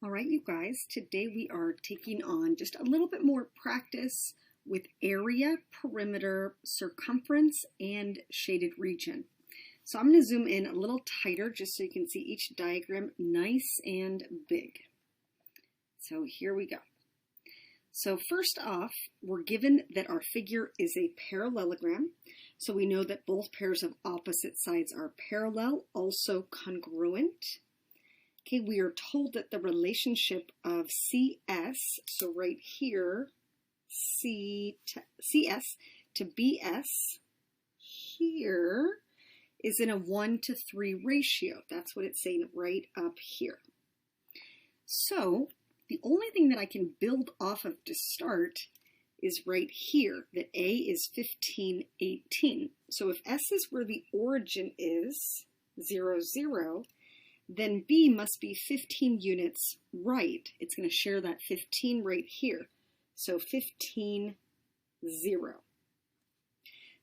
All right, you guys, today we are taking on just a little bit more practice with area, perimeter, circumference, and shaded region. So I'm going to zoom in a little tighter just so you can see each diagram nice and big. So here we go. So first off, we're given that our figure is a parallelogram. So we know that both pairs of opposite sides are parallel, also congruent. Okay, we are told that the relationship of CS, so right here, CS to BS, here is in a 1:3 ratio. That's what it's saying right up here. So the only thing that I can build off of to start is right here, that A is 15, 18. So if S is where the origin is, 0, 0, then B must be 15 units right. It's going to share that 15 right here. So 15, 0.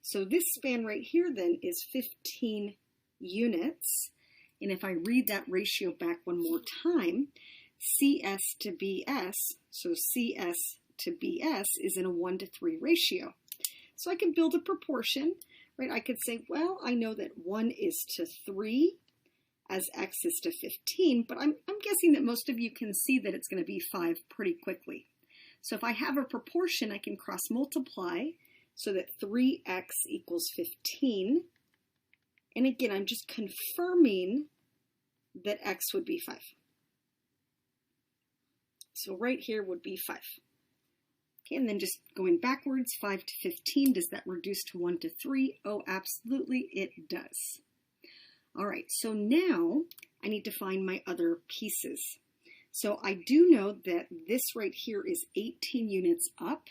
So this span right here then is 15 units. And if I read that ratio back one more time, CS to BS, so CS to BS is in a 1:3 ratio. So I can build a proportion, right? I could say, well, I know that 1 is to 3 as X is to 15, but I'm guessing that most of you can see that it's going to be 5 pretty quickly. So if I have a proportion, I can cross multiply so that 3x equals 15. And again, I'm just confirming that x would be 5. So right here would be 5. Okay, and then just going backwards, 5 to 15, does that reduce to 1 to 3? Oh, absolutely, it does. All right, so now I need to find my other pieces. So I do know that this right here is 18 units up.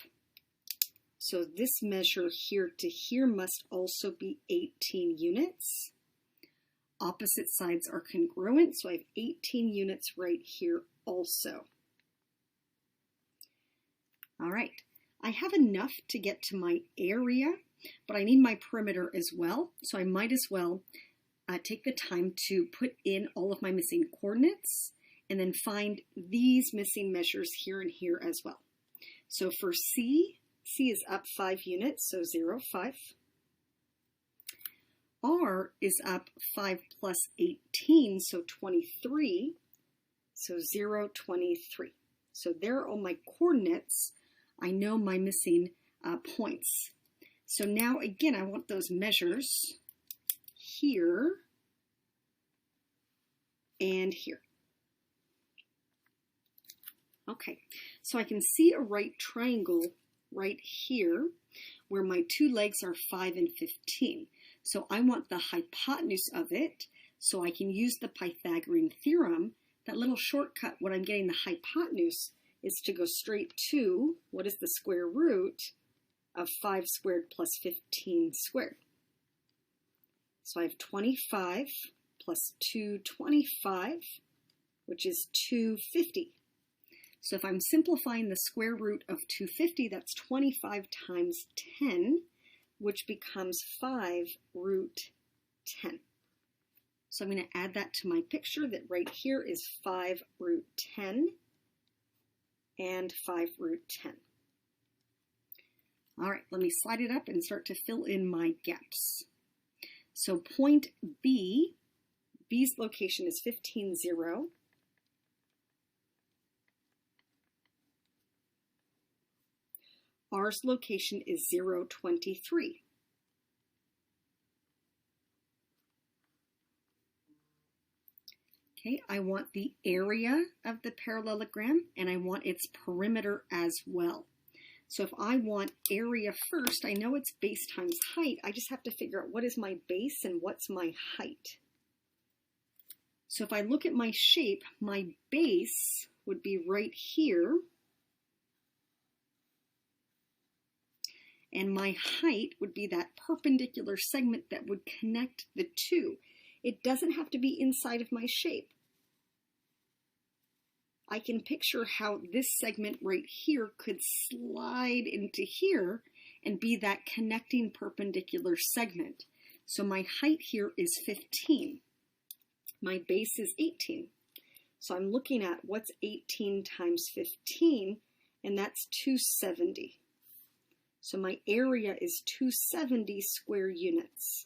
So this measure here to here must also be 18 units. Opposite sides are congruent, so I have 18 units right here also. All right, I have enough to get to my area, but I need my perimeter as well, so I might as well take the time to put in all of my missing coordinates and then find these missing measures here and here as well. So for C is up 5 units, so 0, 5. R is up 5 plus 18, so 23, so 0, 23. So there are all my coordinates. I know my missing points. So now again, I want those measures here and here. Okay, so I can see a right triangle right here where my two legs are 5 and 15. So I want the hypotenuse of it, so I can use the Pythagorean Theorem. That little shortcut when I'm getting the hypotenuse is to go straight to, what is the square root of 5 squared plus 15 squared? So I have 25 plus 225, which is 250. So if I'm simplifying the square root of 250, that's 25 times 10, which becomes 5 root 10. So I'm going to add that to my picture that right here is 5 root 10 and 5 root 10. All right, let me slide it up and start to fill in my gaps. So point B, B's location is 15, 0. R's location is 0, 23. Okay, I want the area of the parallelogram and I want its perimeter as well. So if I want area first, I know it's base times height. I just have to figure out what is my base and what's my height. So if I look at my shape, my base would be right here. And my height would be that perpendicular segment that would connect the two. It doesn't have to be inside of my shape. I can picture how this segment right here could slide into here and be that connecting perpendicular segment. So my height here is 15. My base is 18. So I'm looking at what's 18 times 15, and that's 270. So my area is 270 square units.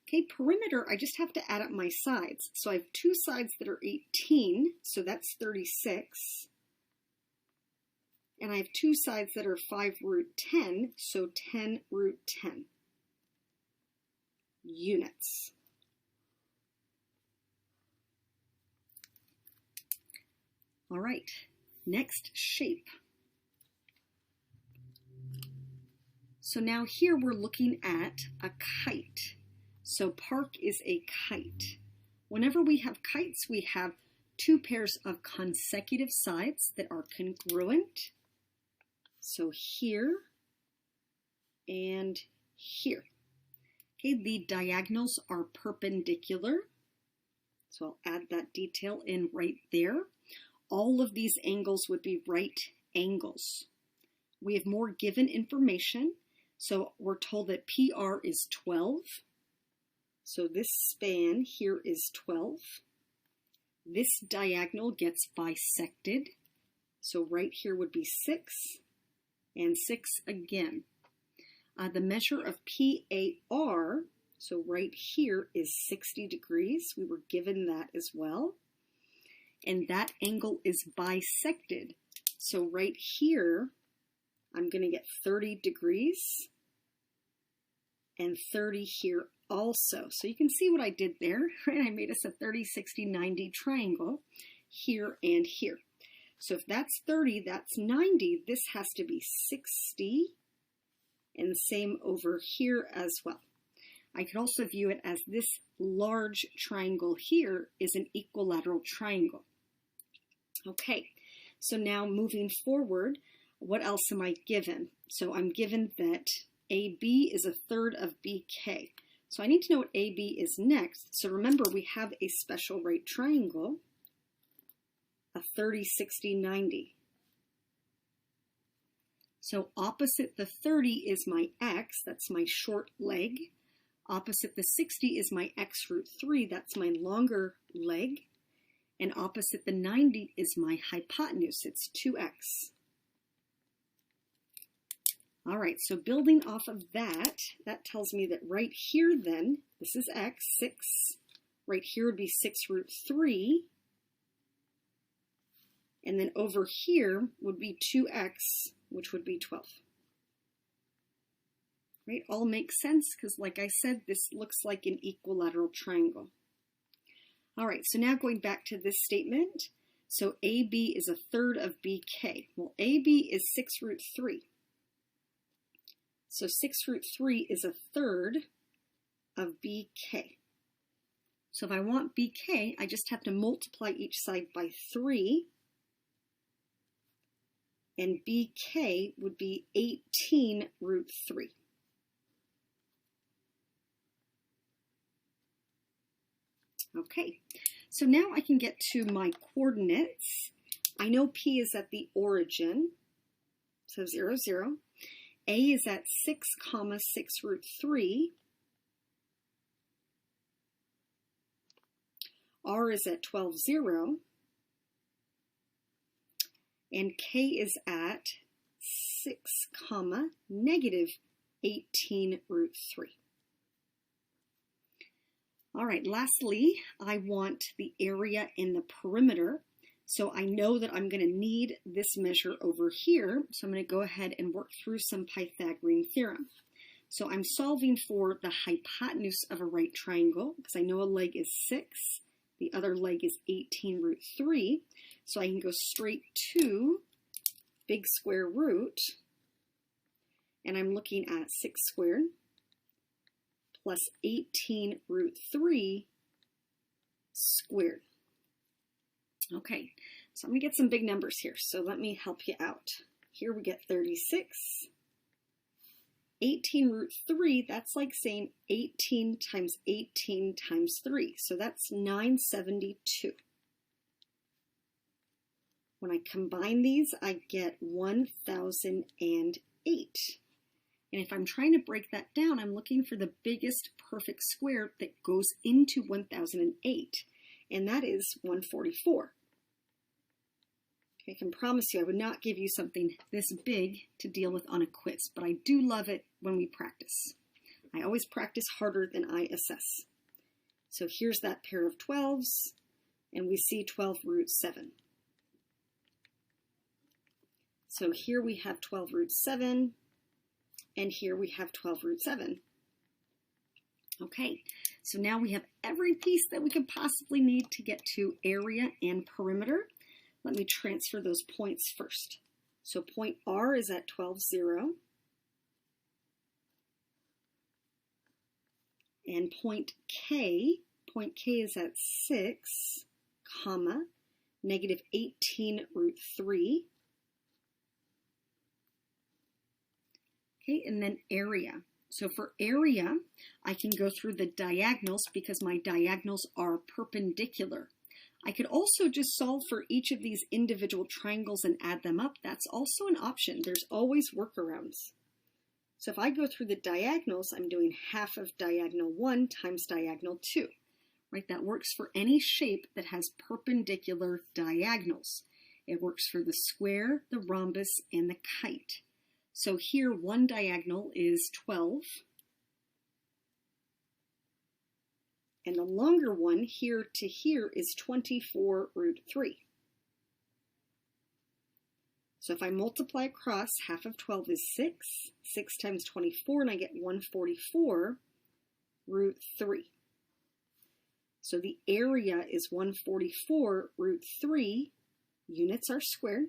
Okay, perimeter, I just have to add up my sides. So I have two sides that are 18, so that's 36. And I have two sides that are 5 root 10, so 10 root 10 units. All right, next shape. So now here we're looking at a kite. So park is a kite. Whenever we have kites, we have two pairs of consecutive sides that are congruent. So here and here. Okay, the diagonals are perpendicular. So I'll add that detail in right there. All of these angles would be right angles. We have more given information. So we're told that PR is 12. So this span here is 12. This diagonal gets bisected. So right here would be 6 and 6 again. The measure of PAR, so right here is 60 degrees. We were given that as well. And that angle is bisected. So right here, I'm going to get 30 degrees and 30 here also. So you can see what I did there, right? I made us a 30, 60, 90 triangle here and here. So if that's 30, that's 90. This has to be 60, and same over here as well. I could also view it as this large triangle here is an equilateral triangle. Okay, so now moving forward, what else am I given? So I'm given that AB is a third of BK. So I need to know what AB is next. So remember, we have a special right triangle, a 30, 60, 90. So opposite the 30 is my x, that's my short leg. Opposite the 60 is my x root 3, that's my longer leg. And opposite the 90 is my hypotenuse, it's 2x. All right, so building off of that, that tells me that right here then, this is x, 6. Right here would be 6 root 3. And then over here would be 2x, which would be 12. Right, all makes sense because like I said, this looks like an equilateral triangle. All right, so now going back to this statement. So AB is a third of BK. Well, AB is 6 root 3. So 6 root 3 is a third of BK. So if I want BK, I just have to multiply each side by 3. And BK would be 18 root 3. Okay, so now I can get to my coordinates. I know P is at the origin, so 0, 0. A is at 6, 6 root 3. R is at 12, 0. And K is at 6, negative 18 root 3. All right, lastly, I want the area in the perimeter. So I know that I'm going to need this measure over here. So I'm going to go ahead and work through some Pythagorean theorem. So I'm solving for the hypotenuse of a right triangle because I know a leg is 6. The other leg is 18 root 3. So I can go straight to big square root. And I'm looking at 6 squared plus 18 root 3 squared. Okay, so I'm going to get some big numbers here, so let me help you out. Here we get 36. 18 root 3, that's like saying 18 times 18 times 3, so that's 972. When I combine these, I get 1008. And if I'm trying to break that down, I'm looking for the biggest perfect square that goes into 1008. and that is 144. I can promise you I would not give you something this big to deal with on a quiz, but I do love it when we practice. I always practice harder than I assess. So here's that pair of 12s, and we see 12 root 7. So here we have 12 root 7, and here we have 12 root 7. Okay, so now we have every piece that we could possibly need to get to area and perimeter. Let me transfer those points first. So point R is at 12, 0. And point K is at 6, comma, negative 18 root 3. Okay, and then area. So for area, I can go through the diagonals because my diagonals are perpendicular. I could also just solve for each of these individual triangles and add them up. That's also an option. There's always workarounds. So if I go through the diagonals, I'm doing half of diagonal 1 times diagonal 2. Right? That works for any shape that has perpendicular diagonals. It works for the square, the rhombus, and the kite. So here, one diagonal is 12. And the longer one, here to here, is 24 root 3. So if I multiply across, half of 12 is 6. 6 times 24, and I get 144 root 3. So the area is 144 root 3. Units are squared.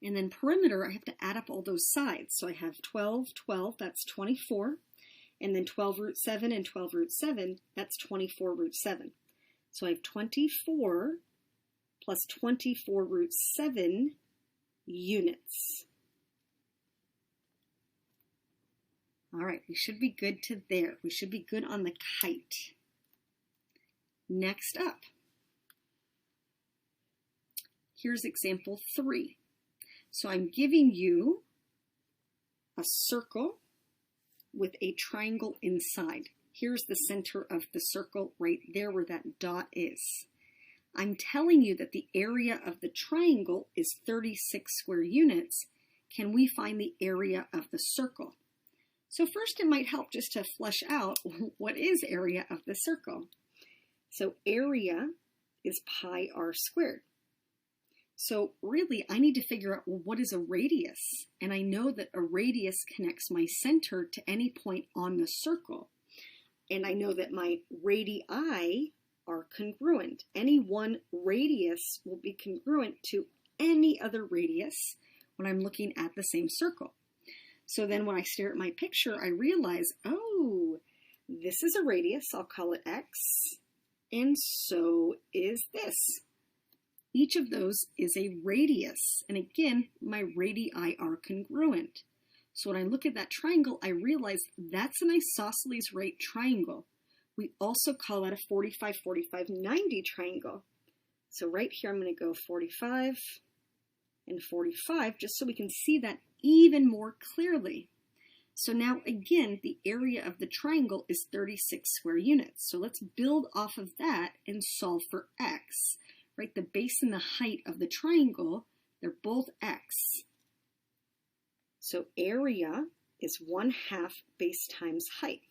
And then perimeter, I have to add up all those sides. So I have 12, 12, that's 24. And then 12 root 7 and 12 root 7, that's 24 root 7. So I have 24 plus 24 root 7 units. All right, we should be good to there. We should be good on the kite. Next up, here's example 3. So I'm giving you a circle with a triangle inside. Here's the center of the circle right there where that dot is. I'm telling you that the area of the triangle is 36 square units. Can we find the area of the circle? So first it might help just to flesh out what is area of the circle. So area is pi r squared. So really, I need to figure out, well, what is a radius? And I know that a radius connects my center to any point on the circle. And I know that my radii are congruent. Any one radius will be congruent to any other radius when I'm looking at the same circle. So then when I stare at my picture, I realize, oh, this is a radius. I'll call it x. And so is this. Each of those is a radius, and again, my radii are congruent. So when I look at that triangle, I realize that's an isosceles right triangle. We also call that a 45, 45, 90 triangle. So right here, I'm going to go 45 and 45, just so we can see that even more clearly. So now, again, the area of the triangle is 36 square units. So let's build off of that and solve for x. Right, the base and the height of the triangle, they're both x. So area is 1/2 base times height.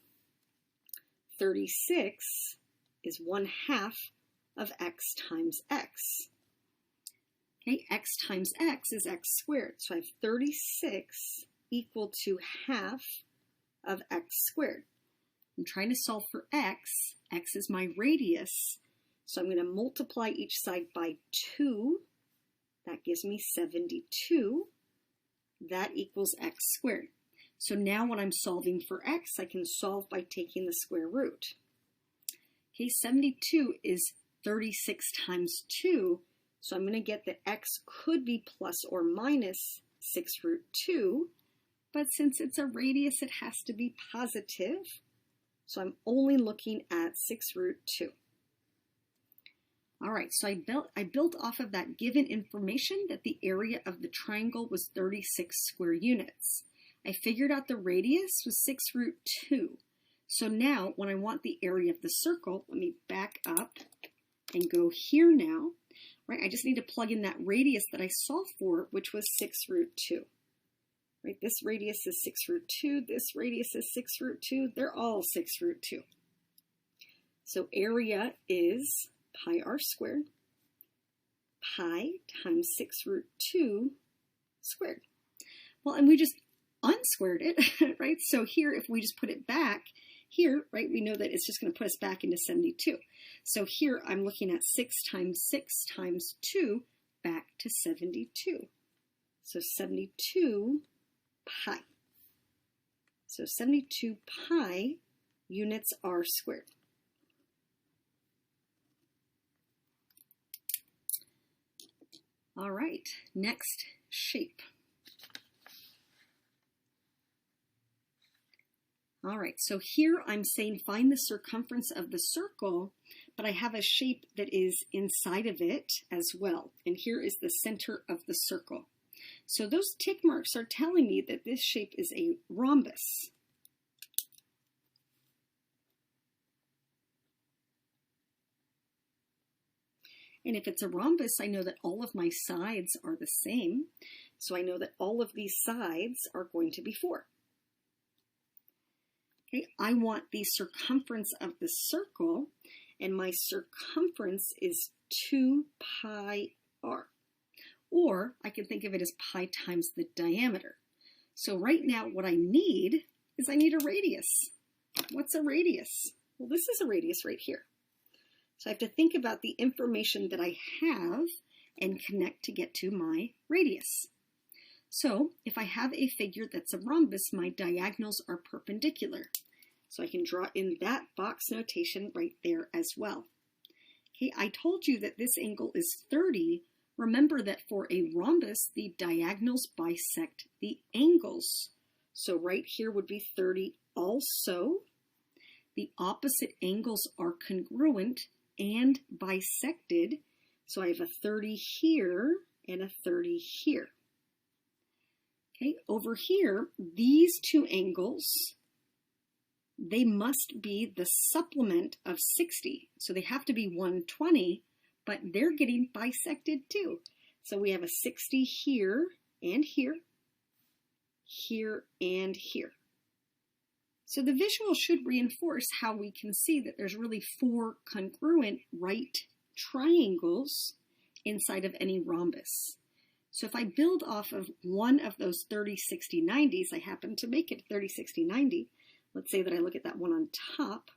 36 is 1/2 of x times x. Okay, x times x is x squared. So I have 36 equal to half of x squared. I'm trying to solve for x. X is my radius. So I'm going to multiply each side by 2. That gives me 72. That equals x squared. So now when I'm solving for x, I can solve by taking the square root. Okay, 72 is 36 times 2. So I'm going to get that x could be plus or minus 6 root 2. But since it's a radius, it has to be positive. So I'm only looking at 6 root 2. All right, so I built off of that given information that the area of the triangle was 36 square units. I figured out the radius was 6 root 2. So now when I want the area of the circle, let me back up and go here now, right? I just need to plug in that radius that I solved for, which was 6 root 2. Right? This radius is 6 root 2, this radius is 6 root 2, they're all 6 root 2. So area is pi r squared, pi times 6 root 2 squared. Well, and we just unsquared it, right? So here, if we just put it back here, right, we know that it's just going to put us back into 72. So here I'm looking at 6 times 2 back to 72. So 72 pi. So 72 pi units r squared. All right, next shape. All right, so here I'm saying find the circumference of the circle, but I have a shape that is inside of it as well. And here is the center of the circle. So those tick marks are telling me that this shape is a rhombus. And if it's a rhombus, I know that all of my sides are the same. So I know that all of these sides are going to be 4. Okay, I want the circumference of the circle, and my circumference is 2 pi r. Or I can think of it as pi times the diameter. So right now what I need is I need a radius. What's a radius? Well, this is a radius right here. So I have to think about the information that I have and connect to get to my radius. So if I have a figure that's a rhombus, my diagonals are perpendicular. So I can draw in that box notation right there as well. Okay, I told you that this angle is 30. Remember that for a rhombus, the diagonals bisect the angles. So right here would be 30 also. The opposite angles are congruent and bisected. So I have a 30 here and a 30 here. Okay, over here, these two angles, they must be the supplement of 60. So they have to be 120, but they're getting bisected too. So we have a 60 here and here, here and here. So the visual should reinforce how we can see that there's really 4 congruent right triangles inside of any rhombus. So if I build off of one of those 30, 60, 90s, I happen to make it 30, 60, 90. Let's say that I look at that one on top,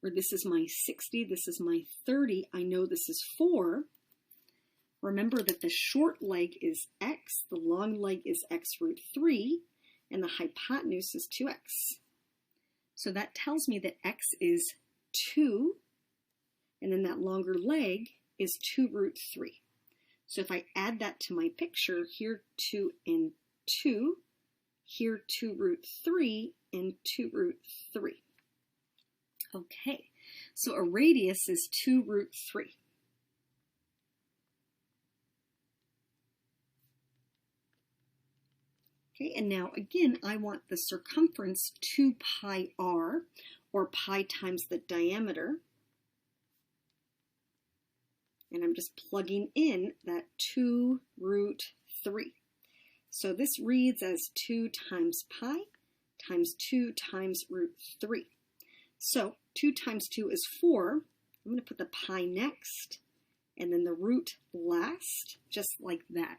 where this is my 60, this is my 30. I know this is 4. Remember that the short leg is x, the long leg is x root 3, and the hypotenuse is 2x. So that tells me that x is 2, and then that longer leg is 2 root 3. So if I add that to my picture, here 2 and 2, here 2 root 3, and 2 root 3. Okay, so a radius is 2 root 3. Okay, and now again, I want the circumference 2 pi r, or pi times the diameter. And I'm just plugging in that 2 root 3. So this reads as 2 times pi times 2 times root 3. So 2 times 2 is 4. I'm going to put the pi next, and then the root last, just like that.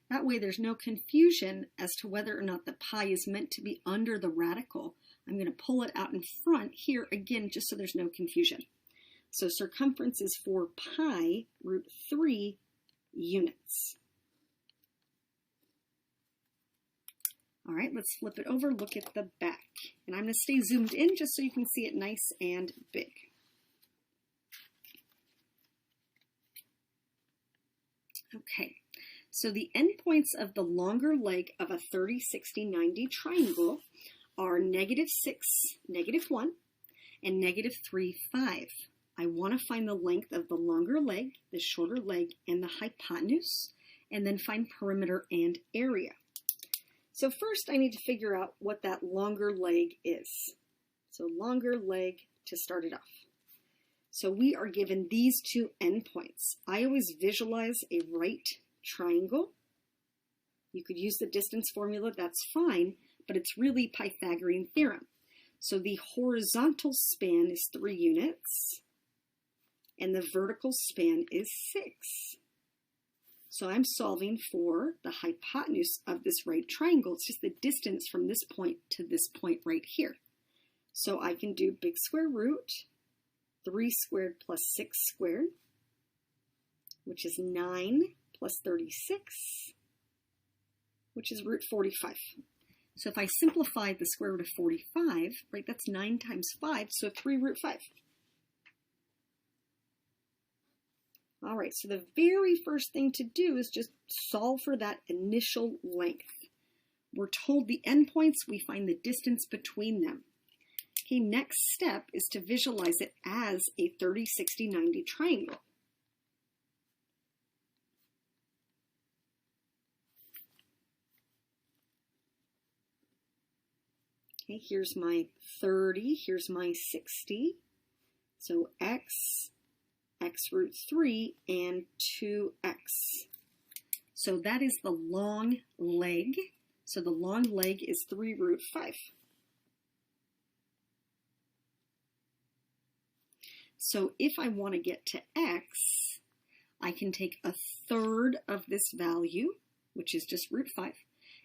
That way there's no confusion as to whether or not the pi is meant to be under the radical. I'm going to pull it out in front here again, just so there's no confusion. So circumference is 4 pi root 3 units. All right, let's flip it over, look at the back. And I'm going to stay zoomed in just so you can see it nice and big. Okay, so the endpoints of the longer leg of a 30, 60, 90 triangle are -6, -1, and -3, 5. I want to find the length of the longer leg, the shorter leg, and the hypotenuse, and then find perimeter and area. So first I need to figure out what that longer leg is. So longer leg to start it off. So we are given these two endpoints. I always visualize a right triangle. You could use the distance formula, that's fine, but it's really Pythagorean theorem. So the horizontal span is 3 units, and the vertical span is 6. So I'm solving for the hypotenuse of this right triangle. It's just the distance from this point to this point right here. So I can do big square root, 3 squared plus 6 squared, which is 9 plus 36, which is root 45. So if I simplify the square root of 45, right, that's 9 times 5, so 3 root 5. All right, so the very first thing to do is just solve for that initial length. We're told the endpoints, we find the distance between them. Okay, next step is to visualize it as a 30, 60, 90 triangle. Okay, here's my 30, here's my 60. So x root 3, and 2x. So that is the long leg. So the long leg is 3 root 5. So if I want to get to x, I can take a third of this value, which is just root 5,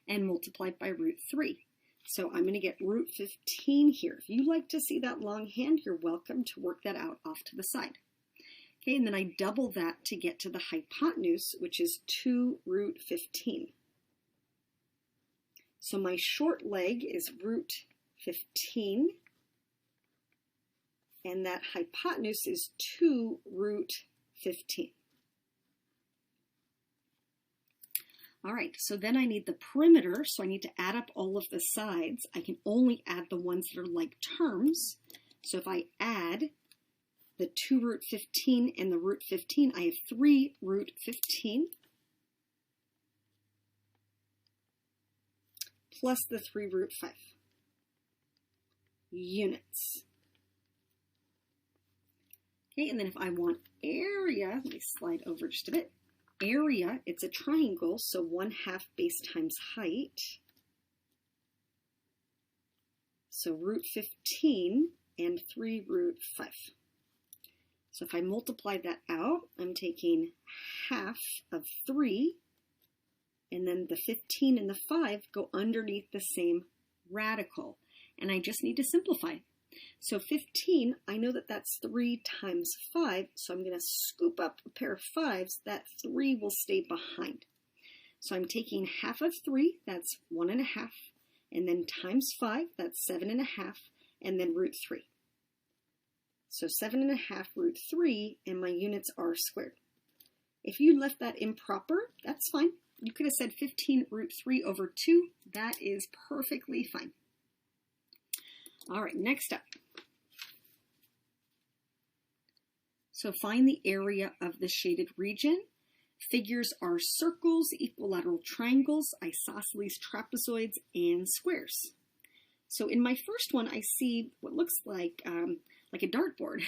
and multiply it by root 3. So I'm going to get root 15 here. If you like to see that longhand, you're welcome to work that out off to the side. Okay, and then I double that to get to the hypotenuse, which is 2 root 15. So my short leg is root 15, and that hypotenuse is 2 root 15. All right, so then I need the perimeter, so I need to add up all of the sides. I can only add the ones that are like terms. So if I add the 2 root 15 and the root 15, I have 3 root 15 plus the 3 root 5 units. Okay, and then if I want area, let me slide over just a bit. Area, it's a triangle, so 1/2 base times height. So root 15 and 3 root 5. So if I multiply that out, I'm taking half of 3, and then the 15 and the 5 go underneath the same radical. And I just need to simplify. So 15, I know that that's 3 times 5, so I'm going to scoop up a pair of 5s. That 3 will stay behind. So I'm taking half of 3, that's 1.5, and then times 5, that's 7.5, and then root 3. So 7.5 root 3, and my units are squared. If you left that improper, that's fine. You could have said 15 root 3 over 2. That is perfectly fine. All right, next up. So find the area of the shaded region. Figures are circles, equilateral triangles, isosceles trapezoids, and squares. So in my first one, I see what looks like a dartboard,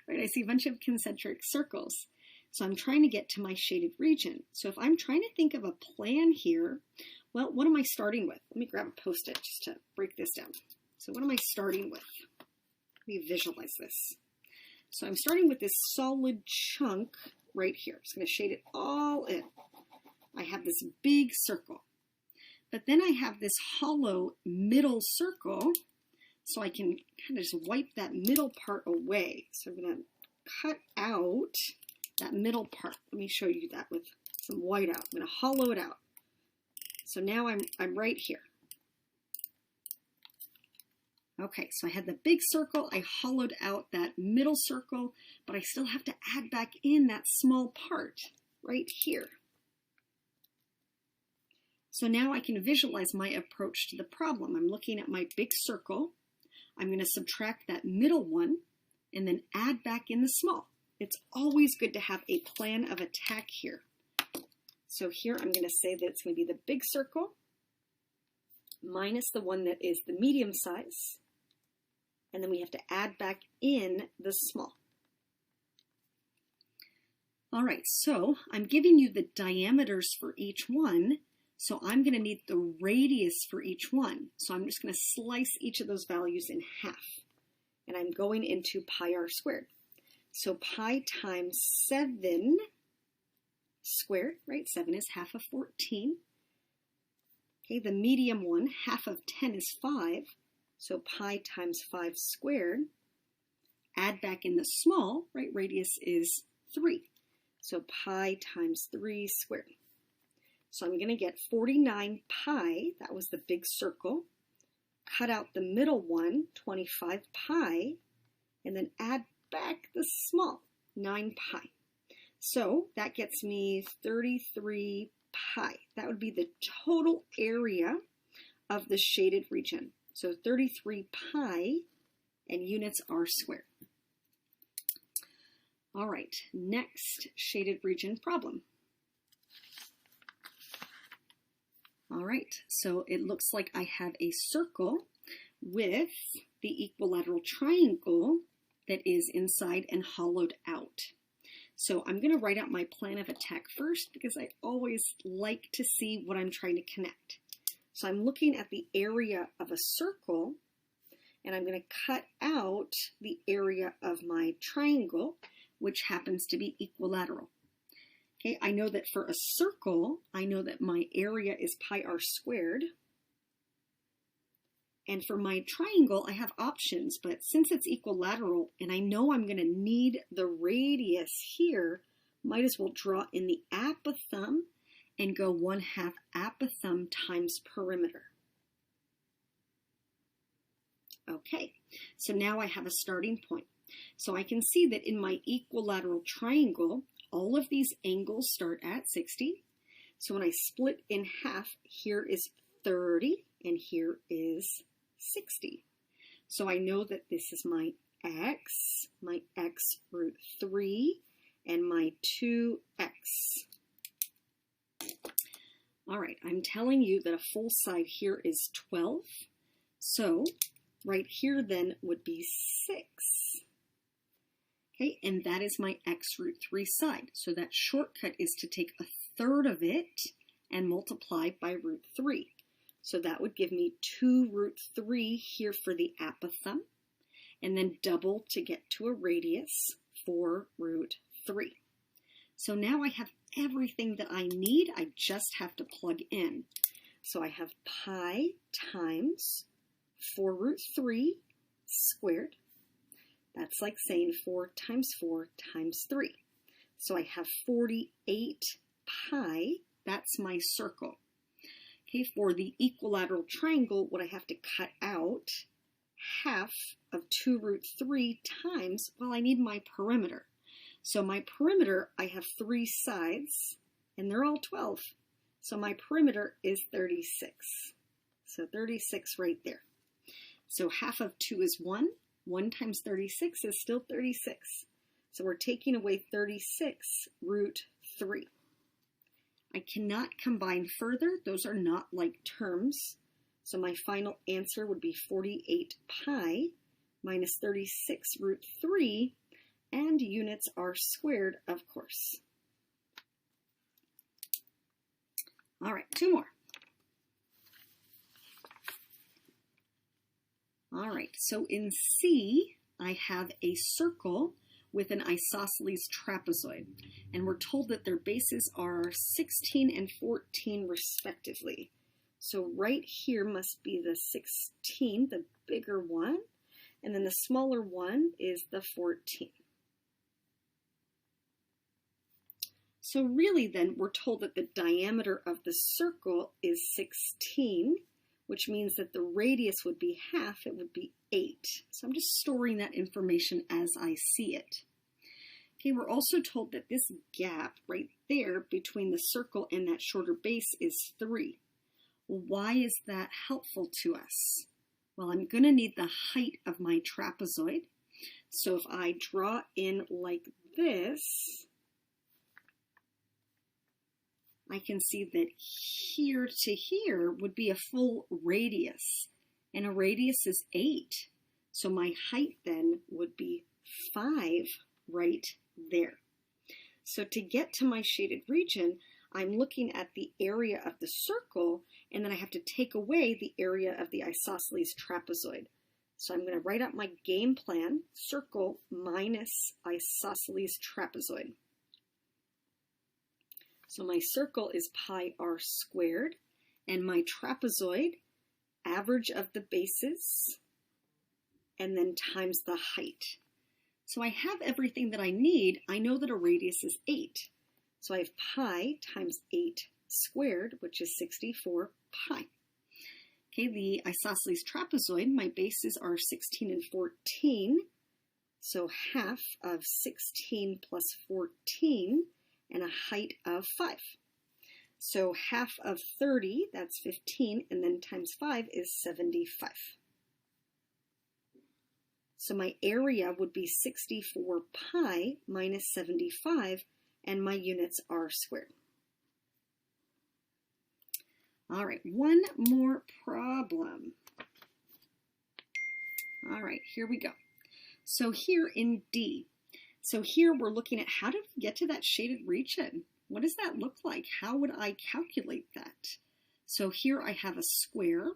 right? I see a bunch of concentric circles. So I'm trying to get to my shaded region. So if I'm trying to think of a plan here, well, what am I starting with? Let me grab a Post-it just to break this down. So what am I starting with? Let me visualize this. So I'm starting with this solid chunk right here. I'm just going to shade it all in. I have this big circle. But then I have this hollow middle circle, so I can kind of just wipe that middle part away. So I'm going to cut out that middle part. Let me show you that with some white out. I'm going to hollow it out. So now I'm right here. Okay, so I had the big circle, I hollowed out that middle circle, but I still have to add back in that small part right here. So now I can visualize my approach to the problem. I'm looking at my big circle, I'm going to subtract that middle one, and then add back in the small. It's always good to have a plan of attack here. So here I'm going to say that it's going to be the big circle, minus the one that is the medium size, and then we have to add back in the small. All right, so I'm giving you the diameters for each one, so I'm going to need the radius for each one. So I'm just going to slice each of those values in half, and I'm going into pi r squared. So pi times 7 squared, right? 7 is half of 14. Okay, the medium one, half of 10 is 5. So pi times 5 squared. Add back in the small, right? Radius is 3. So pi times 3 squared. So I'm going to get 49 pi, that was the big circle. Cut out the middle one, 25 pi, and then add back the small, 9 pi. So that gets me 33 pi. That would be the total area of the shaded region. So 33 pi, and units are squared. All right, next shaded region problem. All right, so it looks like I have a circle with the equilateral triangle that is inside and hollowed out. So I'm going to write out my plan of attack first because I always like to see what I'm trying to connect. So I'm looking at the area of a circle, and I'm going to cut out the area of my triangle, which happens to be equilateral. Okay, I know that for a circle, I know that my area is pi r squared. And for my triangle, I have options, but since it's equilateral and I know I'm going to need the radius here, might as well draw in the apothem and go 1/2 apothem times perimeter. Okay, so now I have a starting point. So I can see that in my equilateral triangle, all of these angles start at 60. So when I split in half, here is 30 and here is 60. So I know that this is my x root 3, and my 2x. All right, I'm telling you that a full side here is 12. So right here then would be 6. Okay, and that is my x root 3 side. So that shortcut is to take 1/3 of it and multiply by root 3. So that would give me 2 root 3 here for the apothem, and then double to get to a radius, 4 root 3. So now I have everything that I need. I just have to plug in. So I have pi times 4 root 3 squared. That's like saying 4 times 4 times 3. So I have 48 pi. That's my circle. Okay, for the equilateral triangle, what I have to cut out, half of 2 root 3 times, well, I need my perimeter. So my perimeter, I have 3 sides, and they're all 12. So my perimeter is 36. So 36 right there. So half of 2 is 1. 1 times 36 is still 36. So we're taking away 36 root 3. I cannot combine further. Those are not like terms. So my final answer would be 48 pi minus 36 root 3, and units are squared, of course. All right, 2 more. All right, so in C, I have a circle with an isosceles trapezoid, and we're told that their bases are 16 and 14 respectively. So right here must be the 16, the bigger one, and then the smaller one is the 14. So really then, we're told that the diameter of the circle is 16, which means that the radius would be half, it would be 8. So I'm just storing that information as I see it. Okay, we're also told that this gap right there between the circle and that shorter base is 3. Well, why is that helpful to us? Well, I'm going to need the height of my trapezoid. So if I draw in like this, I can see that here to here would be a full radius, and a radius is 8. So my height then would be 5 right there. So to get to my shaded region, I'm looking at the area of the circle, and then I have to take away the area of the isosceles trapezoid. So I'm going to write out my game plan, circle minus isosceles trapezoid. So my circle is pi r squared, and my trapezoid, average of the bases, and then times the height. So I have everything that I need. I know that a radius is 8. So I have pi times 8 squared, which is 64 pi. Okay, the isosceles trapezoid, my bases are 16 and 14. So half of 16 plus 14, and a height of 5. So half of 30, that's 15, and then times 5 is 75. So my area would be 64 pi minus 75, and my units are squared. All right, one more problem. All right, here we go. So here in D, so here we're looking at how to get to that shaded region. What does that look like? How would I calculate that? So here I have a square,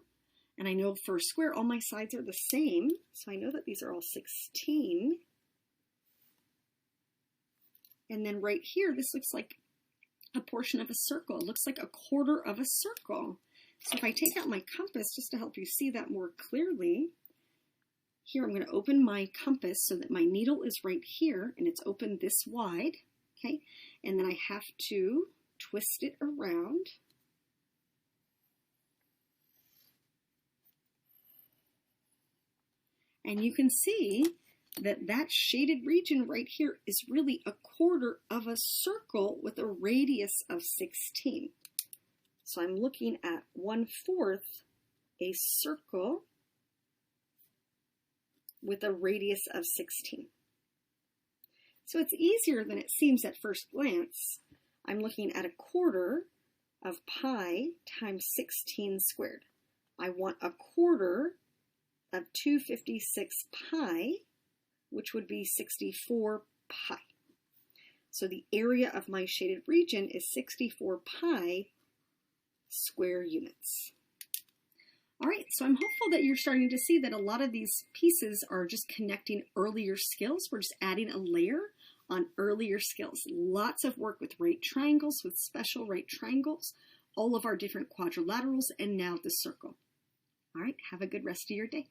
and I know for a square all my sides are the same, so I know that these are all 16. And then right here, this looks like a portion of a circle. It looks like a quarter of a circle. So if I take out my compass, just to help you see that more clearly, here I'm going to open my compass so that my needle is right here, and it's open this wide, okay? And then I have to twist it around. And you can see that that shaded region right here is really a quarter of a circle with a radius of 16. So I'm looking at 1/4 a circle with a radius of 16. So it's easier than it seems at first glance. I'm looking at a quarter of pi times 16 squared. I want a quarter of 256 pi, which would be 64 pi. So the area of my shaded region is 64 pi square units. All right, so I'm hopeful that you're starting to see that a lot of these pieces are just connecting earlier skills. We're just adding a layer on earlier skills. Lots of work with right triangles, with special right triangles, all of our different quadrilaterals, and now the circle. All right, have a good rest of your day.